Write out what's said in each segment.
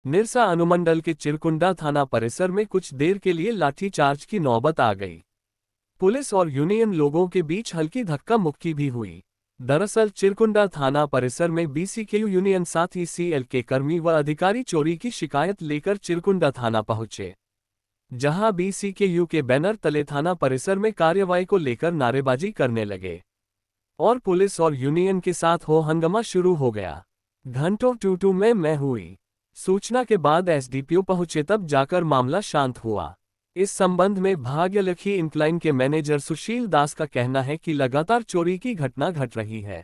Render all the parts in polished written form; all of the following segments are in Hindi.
निरसा अनुमंडल के चिरकुंडा थाना परिसर में कुछ देर के लिए लाठीचार्ज की नौबत आ गई। पुलिस और यूनियन लोगों के बीच हल्की धक्का मुक्की भी हुई। दरअसल चिरकुंडा थाना परिसर में बीसीकेयू यूनियन साथ ही सीएल के कर्मी व अधिकारी चोरी की शिकायत लेकर चिरकुंडा थाना पहुंचे, जहां बीसीकेयू के बैनर तले थाना परिसर में कार्रवाई को लेकर नारेबाजी करने लगे और पुलिस और यूनियन के साथ हो हंगामा शुरू हो गया। घंटों टू में मैं हुई सूचना के बाद एसडीपीओ पहुंचे, तब जाकर मामला शांत हुआ। इस संबंध में भाग्यलक्ष्मी इंक्लाइन के मैनेजर सुशील दास का कहना है कि लगातार चोरी की घटना घट रही है।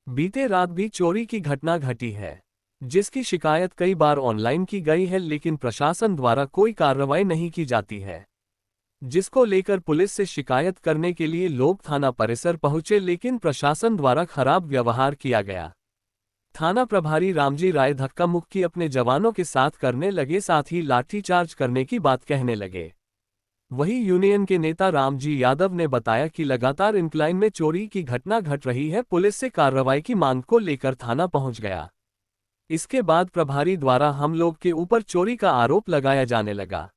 बीते रात भी चोरी की घटना घटी है, जिसकी शिकायत कई बार ऑनलाइन की गई है, लेकिन प्रशासन द्वारा कोई कार्रवाई नहीं की जाती है, जिसको लेकर पुलिस से शिकायत करने के लिए लोग थाना परिसर पहुंचे, लेकिन प्रशासन द्वारा खराब व्यवहार किया गया। थाना प्रभारी रामजी राय धक्का मुक्की अपने जवानों के साथ करने लगे, साथ ही लाठीचार्ज करने की बात कहने लगे। वहीं यूनियन के नेता रामजी यादव ने बताया कि लगातार इंक्लाइन में चोरी की घटना घट रही है, पुलिस से कार्रवाई की मांग को लेकर थाना पहुंच गया। इसके बाद प्रभारी द्वारा हम लोग के ऊपर चोरी का आरोप लगाया जाने लगा।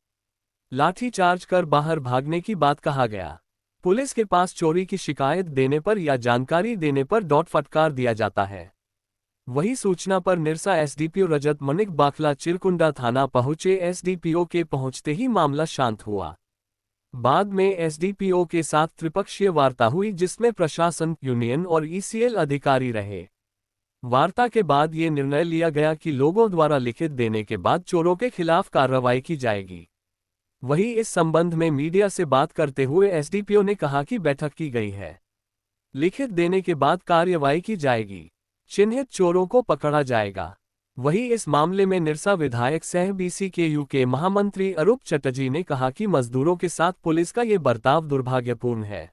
लाठीचार्ज कर बाहर भागने की बात कहा गया। पुलिस के पास चोरी की शिकायत देने पर या जानकारी देने पर डॉट फटकार दिया जाता है। वही सूचना पर निरसा एसडीपीओ रजत मनिक बाखला चिरकुंडा थाना पहुंचे। एसडीपीओ के पहुंचते ही मामला शांत हुआ। बाद में एसडीपीओ के साथ त्रिपक्षीय वार्ता हुई, जिसमें प्रशासन, यूनियन और ईसीएल अधिकारी रहे। वार्ता के बाद ये निर्णय लिया गया कि लोगों द्वारा लिखित देने के बाद चोरों के खिलाफ कार्रवाई की जाएगी। वहीं इस संबंध में मीडिया से बात करते हुए एसडीपीओ ने कहा कि बैठक की गई है, लिखित देने के बाद कार्रवाई की जाएगी, चिन्हित चोरों को पकड़ा जाएगा। वहीं इस मामले में निरसा विधायक सह बीसीकेयू के महामंत्री अरूप चटर्जी ने कहा कि मजदूरों के साथ पुलिस का ये बर्ताव दुर्भाग्यपूर्ण है।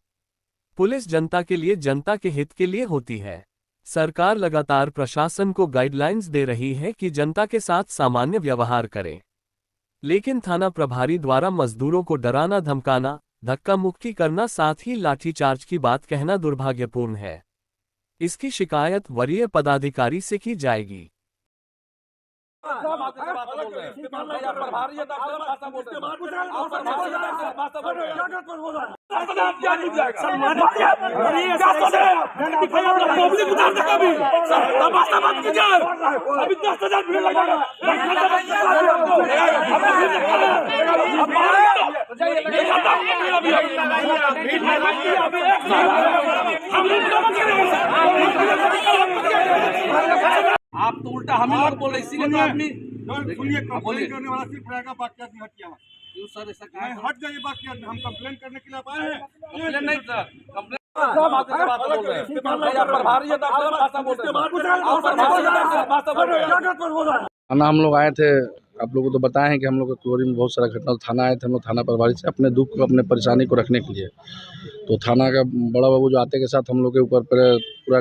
पुलिस जनता के लिए, जनता के हित के लिए होती है। सरकार लगातार प्रशासन को गाइडलाइंस दे रही है कि जनता के साथ सामान्य व्यवहार करे, लेकिन थाना प्रभारी द्वारा मजदूरों को डराना, धमकाना, धक्का मुक्की करना, साथ ही लाठीचार्ज की बात कहना दुर्भाग्यपूर्ण है। इसकी शिकायत वरीय पदाधिकारी से की जाएगी। आप तो उल्टा हमें लोग बोल रहे, इसीलिए तो आदमी सुनिए, कंप्लेन करने वाला सिर्फ रहेगा, बाकी आदमी हट गया। क्यों सर ऐसा कहा है? हट जाइए, बाकी आदमी हम कंप्लेन करने के लिए आप आए हैं। कंप्लेन नहीं सर, कंप्लेन बात बोल रहे हैं। आप प्रभारी है तो आप गलत भाषा बोल रहे हैं। आप प्रभारी है तो भाषा बोल रहे हैं। थाना हम लोग आए थे, आप लोगों को तो बताए हैं कि हम लोग का क्लोरी में बहुत सारा घटना। थाना आए थे हम लोग थाना प्रभारी से अपने दुख को, अपने परेशानी को रखने के लिए। तो थाना का बड़ा बाबू जो आते के साथ हम लोग के ऊपर पूरा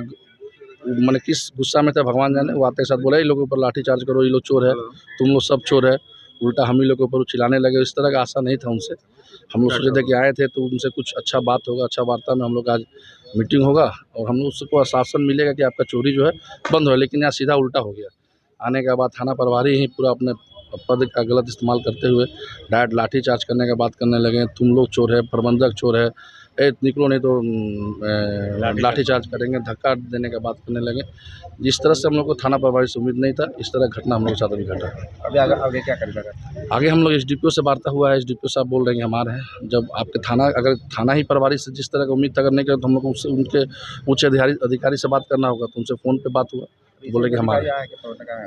मैंने किस गुस्सा में था भगवान जाने, वो आते के साथ बोला ये लोग के ऊपर लाठी चार्ज करो, ये लोग चोर है, तुम लोग सब चोर है। उल्टा हम ही लोग के ऊपर चिल्लाने लगे। इस तरह का आशा नहीं था उनसे। हम लोग सोचे थे कि आए थे तो उनसे कुछ अच्छा बात होगा, अच्छा वार्ता में हम लोग आज मीटिंग होगा और हम लोग उसको आश्वासन मिलेगा कि आपका चोरी जो है बंद हो। लेकिन यहाँ सीधा उल्टा हो गया। आने के बाद थाना प्रभारी ही पूरा अपने पद का गलत इस्तेमाल करते हुए डायरेक्ट लाठी चार्ज करने का बात करने लगे। तुम लोग चोर है, प्रबंधक चोर है, निकलो नहीं तो लाठी चार्ज करेंगे, धक्का देने का बात करने लगे। जिस तरह से हम लोग को थाना प्रभारी से उम्मीद नहीं था, इस तरह घटना हम लोग के साथ अभी घटा। अभी आगे क्या करेगा? आगे हम लोग एसडीपीओ से वार्ता हुआ है। एसडीपीओ साहब बोल रहे हैं हमारे हैं, जब आपके थाना, अगर थाना ही प्रभारी से जिस तरह का उम्मीद तक नहीं करे तो हम लोग उससे, उनके उच्च अधिकारी से बात करना होगा। तो उनसे फ़ोन पे बात हुआ, बोले कि हमारे,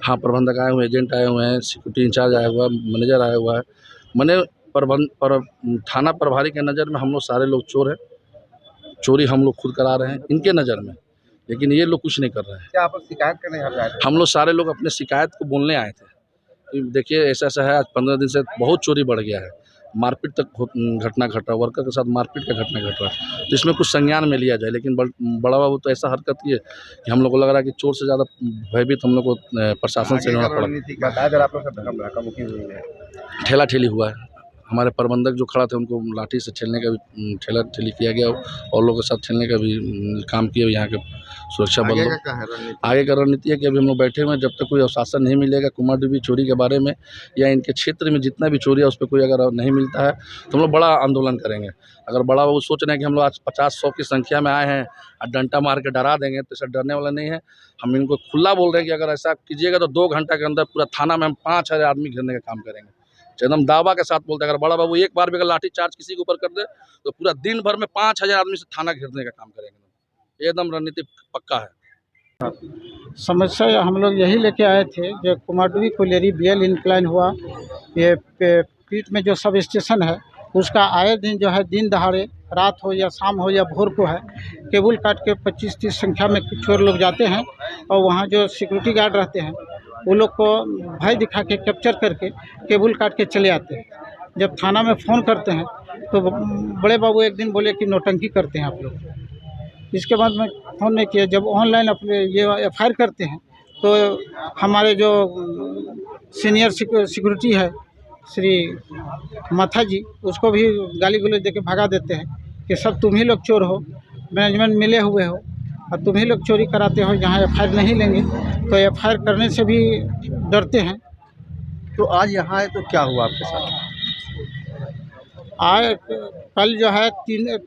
हाँ, प्रबंधक आए हुए हैं, एजेंट आए हुए हैं, सिक्योरिटी इंचार्ज आया हुआ है, मैनेजर आया हुआ है। मैंने थाना प्रभारी के नज़र में हम लोग सारे लोग चोर हैं। चोरी हम लोग खुद करा रहे हैं इनके नज़र में, लेकिन ये लोग कुछ नहीं कर रहे हैं। क्या आप शिकायत करने यहाँ पे आए थे? हम लोग सारे लोग अपने शिकायत को बोलने आए थे कि देखिए ऐसा ऐसा है, आज 15 दिन से बहुत चोरी बढ़ गया है, मारपीट तक घटना घट रहा है, वर्कर के साथ मारपीट का घटना घट रहा है। तो इसमें कुछ संज्ञान में लिया जाए। लेकिन बड़ा बाबू तो ऐसा हरकत किए कि हम लोग को लग रहा है कि चोर से ज़्यादा भयभीत हम लोग को प्रशासन से होना पड़ा। बताया जरा आप लोग धक्का मुक्की हुई है, ठेला ठेली हुआ है, हमारे प्रबंधक जो खड़ा थे उनको लाठी से छेलने का भी ठेला ठेली किया गया और लोगों के साथ छेलने का भी काम किया यहाँ के सुरक्षा बल आगे लोग। का क्या है रणनीति? आगे का रणनीति है कि अभी हम लोग बैठे हुए हैं, जब तक कोई आश्वासन नहीं मिलेगा कुमारडुबी चोरी के बारे में या इनके क्षेत्र में जितना भी चोरी है उस पर कोई अगर नहीं मिलता है तो हम लोग बड़ा आंदोलन करेंगे। अगर बड़ा वो सोच रहे हैं कि हम लोग आज 50-100 की संख्या में आए हैं और डंडा मार के डरा देंगे तो ऐसा डरने वाला नहीं है। हम इनको खुला बोल रहे हैं कि अगर ऐसा कीजिएगा तो 2 घंटा के अंदर पूरा थाना में हम 5000 आदमी घेरने का काम करेंगे। एकदम दावा के साथ बोलते हैं, अगर बड़ा बाबू एक बार भी अगर लाठी चार्ज किसी के ऊपर कर दे तो पूरा दिन भर में 5000 आदमी से थाना घेरने का काम करेंगे। एकदम रणनीति पक्का है। समस्या हम लोग यही लेके आए थे जो कुमारडुबी कोलियरी BL इंक्लाइन हुआ, ये पीठ में जो सब स्टेशन है उसका आए दिन जो है दिन दहाड़े रात हो या शाम हो या भोर को है केबल काट के 25-30 संख्या में चोर लोग जाते हैं और वहाँ जो सिक्योरिटी गार्ड रहते हैं वो लोग को भय दिखा के कैप्चर करके केबल काट के चले आते हैं। जब थाना में फ़ोन करते हैं तो बड़े बाबू एक दिन बोले कि नौटंकी करते हैं आप लोग। इसके बाद में फ़ोन नहीं किया। जब ऑनलाइन अपने ये FIR करते हैं तो हमारे जो सीनियर सिक्योरिटी है श्री माथा जी उसको भी गाली गलौज देके भगा देते हैं कि सब तुम ही लोग चोर हो, मैनेजमेंट मिले हुए हो और तुम ही लोग चोरी कराते हो, यहाँ FIR नहीं लेंगे। तो FIR करने से भी डरते हैं। तो आज यहाँ है तो क्या हुआ आपके साथ? आए कल जो है 3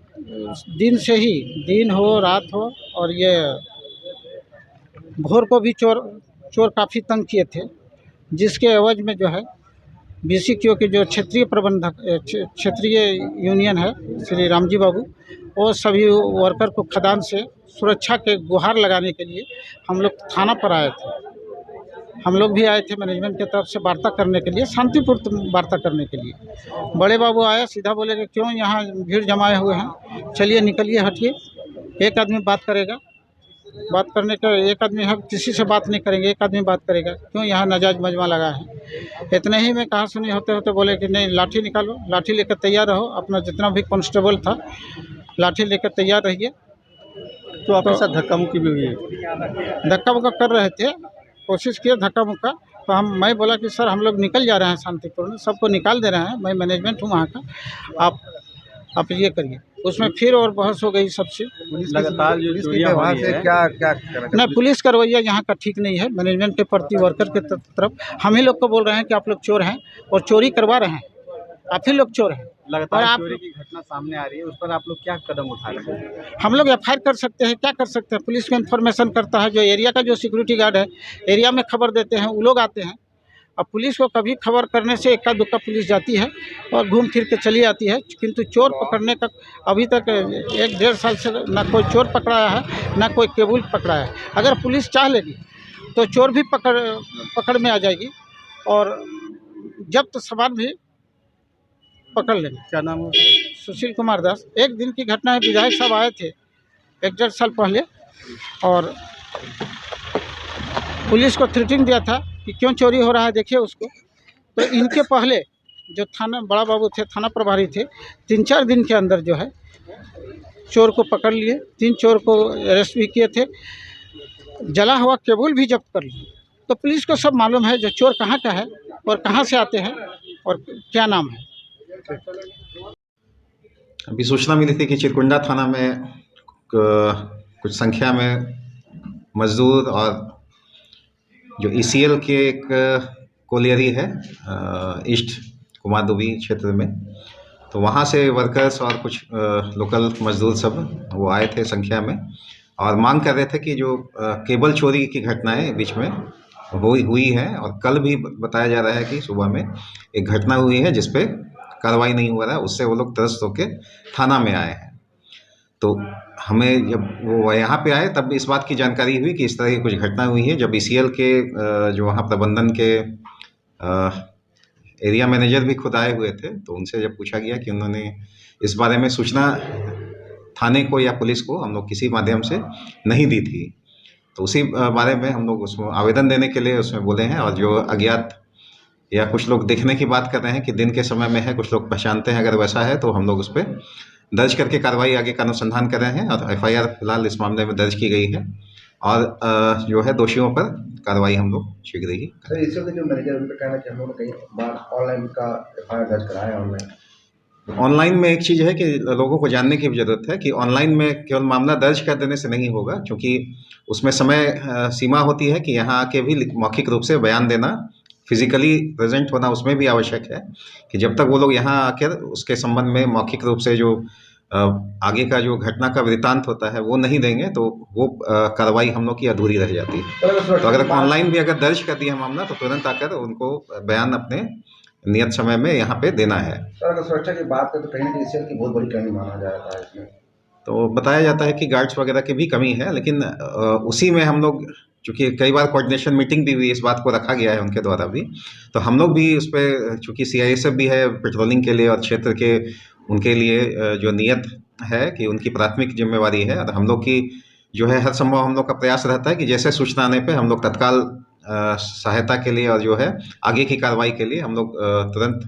दिन से ही दिन हो रात हो और ये भोर को भी चोर काफ़ी तंग किए थे, जिसके एवज में जो है BCQ के जो क्षेत्रीय प्रबंधक क्षेत्रीय यूनियन है श्री रामजी बाबू वो सभी वर्कर को खदान से सुरक्षा के गुहार लगाने के लिए हम लोग थाना पर आए थे। हम लोग भी आए थे मैनेजमेंट की तरफ से वार्ता करने के लिए, शांतिपूर्ण वार्ता करने के लिए। बड़े बाबू आए सीधा बोले कि क्यों यहाँ भीड़ जमाए हुए हैं, चलिए निकलिए हटिए, एक आदमी बात करेगा। बात करने का एक आदमी हम किसी से बात नहीं करेंगे, एक आदमी बात करेगा, क्यों यहाँ नाजायज मजमा लगा है। इतने ही में कहा सुनी होते होते बोले कि नहीं लाठी निकालो, लाठी लेकर तैयार रहो, अपना जितना भी कांस्टेबल था लाठी लेकर तैयार रहिए। तो आपके साथ धक्का मुक्की भी हुई है? धक्का मुक्का कर रहे थे, कोशिश किए धक्का मुक्का, तो मैं बोला कि सर हम लोग निकल जा रहे हैं शांतिपूर्ण, सबको निकाल दे रहे हैं, मैं मैनेजमेंट हूँ वहाँ का, आप ये करिए। उसमें फिर और बहस हो गई सबसे। लगातार जो चोरियां वहाँ से क्या नहीं, पुलिस का रवैया यहाँ का ठीक नहीं है मैनेजमेंट के प्रति, वर्कर के तरफ। हम ही लोग को बोल रहे हैं कि आप लोग चोर हैं और चोरी करवा रहे हैं, आप ही लोग चोर हैं। लगातार आप चोरी की घटना सामने आ रही है, उस पर आप लोग क्या कदम उठा रहे हैं? हम लोग FIR कर सकते हैं, क्या कर सकते हैं, पुलिस को इन्फॉर्मेशन करता है, जो एरिया का जो सिक्योरिटी गार्ड है एरिया में खबर देते हैं, वो लोग आते हैं। अब पुलिस को कभी खबर करने से इक्का दुक्का पुलिस जाती है और घूम फिर के चली आती है, किंतु चोर पकड़ने का अभी तक 1-1.5 साल से ना कोई चोर पकड़ाया है ना कोई केबल पकड़ाया है। अगर पुलिस चाह लेगी तो चोर भी पकड़ में आ जाएगी और जब्त सामान भी पकड़ लेंगे। क्या नाम है? सुशील कुमार दास। एक दिन की घटना है, विधायक साहब आए थे 1-1.5 साल पहले और पुलिस को थ्रेटिंग दिया था कि क्यों चोरी हो रहा है देखिए उसको। तो इनके पहले जो थाना बड़ा बाबू थे, थाना प्रभारी थे, 3-4 दिन के अंदर जो है चोर को पकड़ लिए, 3 चोर को अरेस्ट भी किए थे, जला हुआ केबल भी जब्त कर लिए। तो पुलिस को सब मालूम है जो चोर कहाँ का है और कहाँ से आते हैं और क्या नाम है। अभी सूचना मिली थी कि चिरकुंडा थाना में कुछ संख्या में मजदूर और जो ECL के एक कोलियरी है ईस्ट कुमारडुबी क्षेत्र में, तो वहाँ से वर्कर्स और कुछ लोकल मजदूर सब वो आए थे संख्या में और मांग कर रहे थे कि जो केबल चोरी की घटनाएं बीच में हुई है और कल भी बताया जा रहा है कि सुबह में एक घटना हुई है जिस पे कार्रवाई नहीं हुआ है, उससे वो लोग त्रस्त होकर थाना में आए हैं। तो हमें जब वो यहाँ पे आए तब इस बात की जानकारी हुई कि इस तरह की कुछ घटना हुई है। जब ECL के जो वहाँ प्रबंधन के एरिया मैनेजर भी खुद आए हुए थे, तो उनसे जब पूछा गया कि उन्होंने इस बारे में सूचना थाने को या पुलिस को हम लोग किसी माध्यम से नहीं दी थी, तो उसी बारे में हम लोग उसमें आवेदन देने के लिए उसमें बोले हैं। और जो अज्ञात या कुछ लोग देखने की बात कर रहे हैं कि दिन के समय में है, कुछ लोग पहचानते हैं, अगर वैसा है तो हम लोग उस पर दर्ज करके कार्रवाई आगे का अनुसंधान कर रहे हैं और FIR फिलहाल इस मामले में दर्ज की गई है और जो है दोषियों पर कार्रवाई हम लोग शीघ्र ही करेंगे। सर इससे जो मैनेजर उनका कहना है कि हम लोगों ने कई बार ऑनलाइन का एफआईआर दर्ज कराया है ऑनलाइन। ऑनलाइन में एक चीज़ है कि लोगों को जानने की भी ज़रूरत है कि ऑनलाइन में केवल मामला दर्ज कर देने से नहीं होगा, क्योंकि उसमें समय सीमा होती है कि यहाँ आके भी मौखिक रूप से बयान देना, फिजिकली प्रेजेंट होना उसमें भी आवश्यक है कि जब तक वो लोग यहाँ आकर उसके संबंध में मौखिक रूप से जो आगे का जो घटना का वृत्तांत होता है वो नहीं देंगे तो वो कार्रवाई हम लोग की अधूरी रह जाती है। तो अगर ऑनलाइन भी अगर दर्ज कर दिया मामला तो तुरंत आकर उनको बयान अपने नियत समय में यहाँ पे देना है। सर अगर सुरक्षा की बात करें तो कहीं ना कहीं ICL की बहुत बड़ी कमी माना जा रहा है इसमें। तो बताया जाता है कि गार्ड्स वगैरह की भी कमी है, लेकिन उसी में हम लोग चूँकि कई बार कोऑर्डिनेशन मीटिंग भी हुई, इस बात को रखा गया है उनके द्वारा भी, तो हम लोग भी उस पे चूँकि CISF भी है पेट्रोलिंग के लिए और क्षेत्र के उनके लिए जो नियत है कि उनकी प्राथमिक जिम्मेवारी है, और हम लोग की जो है हर संभव हम लोग का प्रयास रहता है कि जैसे सूचना आने पे हम लोग तत्काल सहायता के लिए और जो है आगे की कार्रवाई के लिए हम लोग तुरंत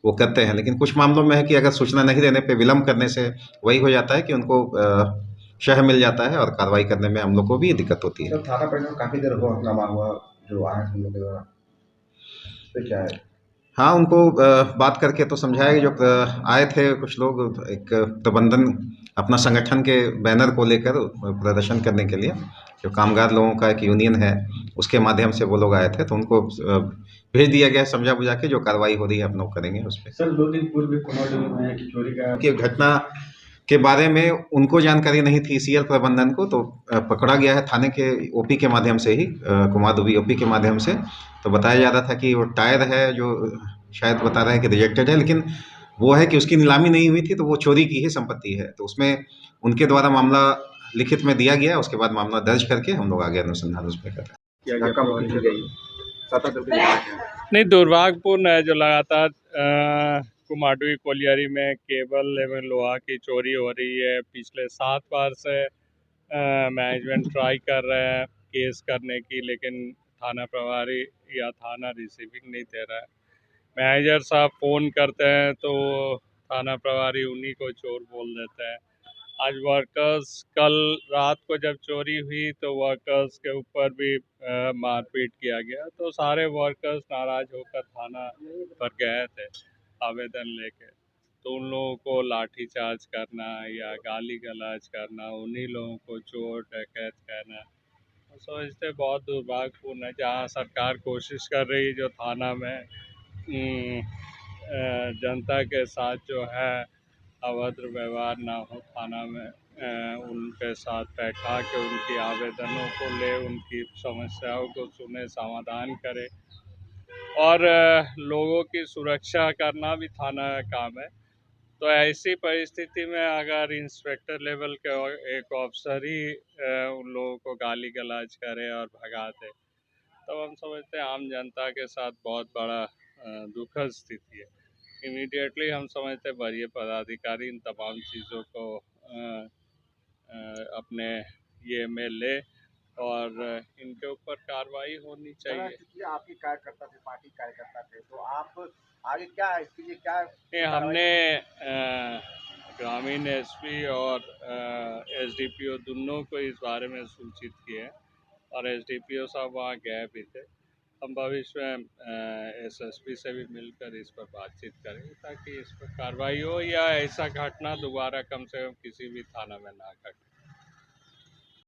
वो करते हैं। लेकिन कुछ मामलों में है कि अगर सूचना नहीं देने पे विलम्ब करने से वही हो जाता है कि उनको शह मिल जाता है और कार्रवाई करने में हम लोग को भी दिक्कत होती है। सर थाना परिसर में काफ़ी देर हुआ हंगामा हुआ जो आए हम लोग के द्वारा, तो क्या है? हाँ, उनको बात करके तो समझाया कि जो आए थे कुछ लोग एक प्रबंधन अपना संगठन के बैनर को लेकर प्रदर्शन करने के लिए, जो कामगार लोगों का एक यूनियन है उसके माध्यम से वो लोग आए थे, तो उनको भेज दिया गया समझा बुझा के, जो कार्रवाई हो रही है हम लोग करेंगे उस पर। सर 2 दिन पूर्व कुमारडूबी में की चोरी का की घटना के बारे में उनको जानकारी नहीं थी CL प्रबंधन को, तो पकड़ा गया है थाने के OP के माध्यम से ही, कुमारडूबी OP के माध्यम से। तो बताया जा रहा था कि वो टायर है जो शायद बता रहे हैं कि रिजेक्टेड है, लेकिन वो है कि उसकी नीलामी नहीं हुई थी, तो वो चोरी की ही संपत्ति है। तो उसमें उनके द्वारा मामला लिखित में दिया गया, उसके बाद मामला दर्ज करके हम लोग आगे अनुसंधान उस पर कर रहे हैं। धक्का मुक्की की गई 7 नहीं, दुर्भाग्यपूर्ण है जो लगातार कुमारडूबी कोलियरी में केबल एवं लोहा की चोरी हो रही है। पिछले 7 बार से मैनेजमेंट ट्राई कर रहे हैं केस करने की, लेकिन थाना प्रभारी या थाना रिसीविंग नहीं दे रहा है। मैनेजर साहब फ़ोन करते हैं तो थाना प्रभारी उन्हीं को चोर बोल देते हैं। आज वर्कर्स, कल रात को जब चोरी हुई तो वर्कर्स के ऊपर भी मारपीट किया गया, तो सारे वर्कर्स नाराज होकर थाना पर गए थे आवेदन लेके, तो उन लोगों को लाठी चार्ज करना या गाली गलौज करना, उन्हीं लोगों को चोर डकैत कहना, तो समझते बहुत दुर्भाग्यपूर्ण है। जहाँ सरकार कोशिश कर रही है जो थाना में जनता के साथ जो है अभद्र व्यवहार ना हो, थाना में उनके साथ बैठा के उनकी आवेदनों को ले, उनकी समस्याओं को सुने, समाधान करे, और लोगों की सुरक्षा करना भी थाना का काम है। तो ऐसी परिस्थिति में अगर इंस्पेक्टर लेवल के एक ऑफिसर ही उन लोगों को गाली गलौज करे और भगा दे, तब हम समझते हैं आम जनता के साथ बहुत बड़ा दुखद स्थिति है। इमीडिएटली हम समझते हैं वरीय पदाधिकारी इन तमाम चीज़ों को अपने ये में ले और इनके ऊपर कार्रवाई होनी चाहिए। क्योंकि आपके कार्यकर्ता थे, पार्टी कार्यकर्ता थे, तो आप आगे क्या इसके लिए क्या? हमने ग्रामीण SP और SDPO दोनों को इस बारे में सूचित किए हैं, और SDPO साहब वहाँ गए भी थे। हम भविष्य में SSP से भी मिलकर इस पर बातचीत करेंगे ताकि इस पर कार्रवाई हो या ऐसा घटना दोबारा कम से कम किसी भी थाना में ना घटे।